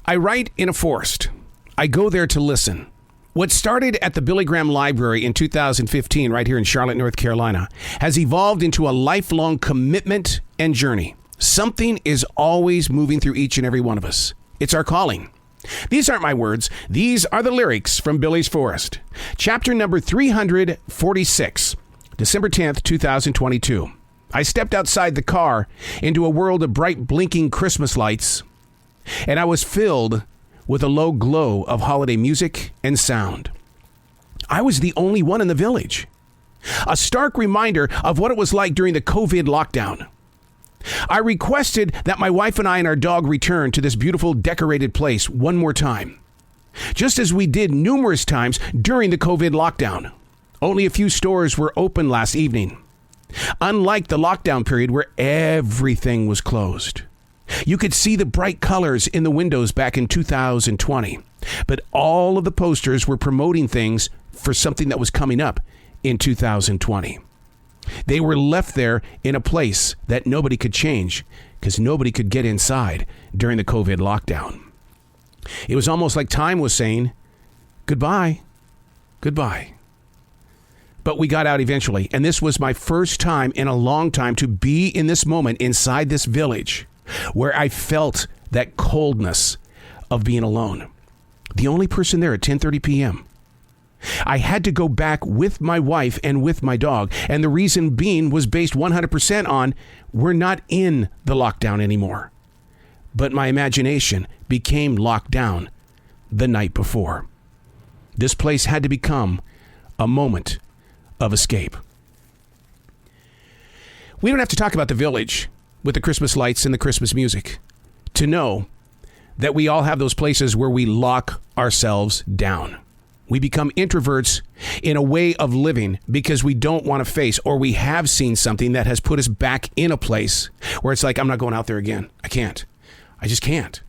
I write in a forest. I go there to listen. What started at the Billy Graham Library in 2015 right here in Charlotte, North Carolina, has evolved into a lifelong commitment and journey. Something is always moving through each and every one of us. It's our calling. These aren't my words. These are the lyrics from Billy's Forest. Chapter number 346, December 10th, 2022. I stepped outside the car into a world of bright blinking Christmas lights, and I was filled with a low glow of holiday music and sound. I was the only one in the village. A stark reminder of what it was like during the COVID lockdown. I requested that my wife and I and our dog return to this beautiful decorated place one more time, just as we did numerous times during the COVID lockdown. Only a few stores were open last evening. Unlike the lockdown period where everything was closed. You could see the bright colors in the windows back in 2020, but all of the posters were promoting things for something that was coming up in 2020. They were left there in a place that nobody could change because nobody could get inside during the COVID lockdown. It was almost like time was saying, goodbye, goodbye. But we got out eventually, and this was my first time in a long time to be in this moment inside this village where I felt that coldness of being alone. The only person there at 10:30 p.m. I had to go back with my wife and with my dog, and the reason being was based 100% on we're not in the lockdown anymore. But my imagination became locked down the night before. This place had to become a moment of escape. We don't have to talk about the village with the Christmas lights and the Christmas music to know that we all have those places where we lock ourselves down. We become introverts in a way of living because we don't want to face, or we have seen something that has put us back in a place where it's like, I'm not going out there again. I can't. I just can't.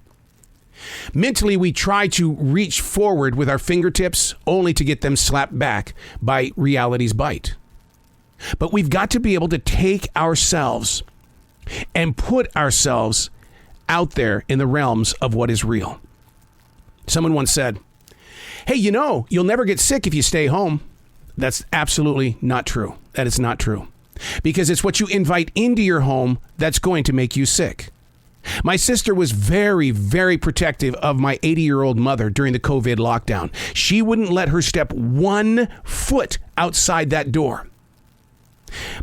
Mentally, we try to reach forward with our fingertips only to get them slapped back by reality's bite. But we've got to be able to take ourselves and put ourselves out there in the realms of what is real. Someone once said, hey, you'll never get sick if you stay home. That's absolutely not true. That is not true. Because it's what you invite into your home that's going to make you sick. My sister was very, very protective of my 80-year-old mother during the COVID lockdown. She wouldn't let her step 1 foot outside that door.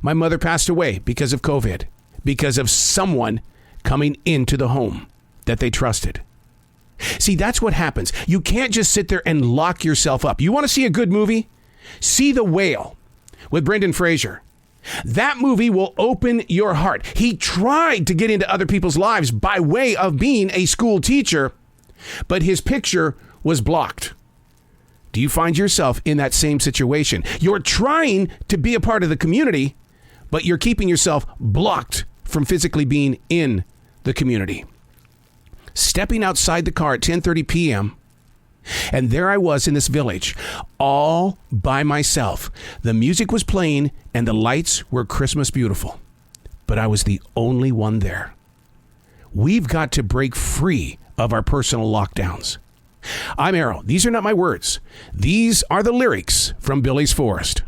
My mother passed away because of COVID, because of someone coming into the home that they trusted. See, that's what happens. You can't just sit there and lock yourself up. You want to see a good movie? See The Whale with Brendan Fraser. That movie will open your heart. He tried to get into other people's lives by way of being a school teacher, but his picture was blocked. Do you find yourself in that same situation? You're trying to be a part of the community, but you're keeping yourself blocked from physically being in the community. Stepping outside the car at 10:30 p.m., and there I was in this village, all by myself. The music was playing and the lights were Christmas beautiful, but I was the only one there. We've got to break free of our personal lockdowns. I'm Errol. These are not my words. These are the lyrics from Billy's Forest.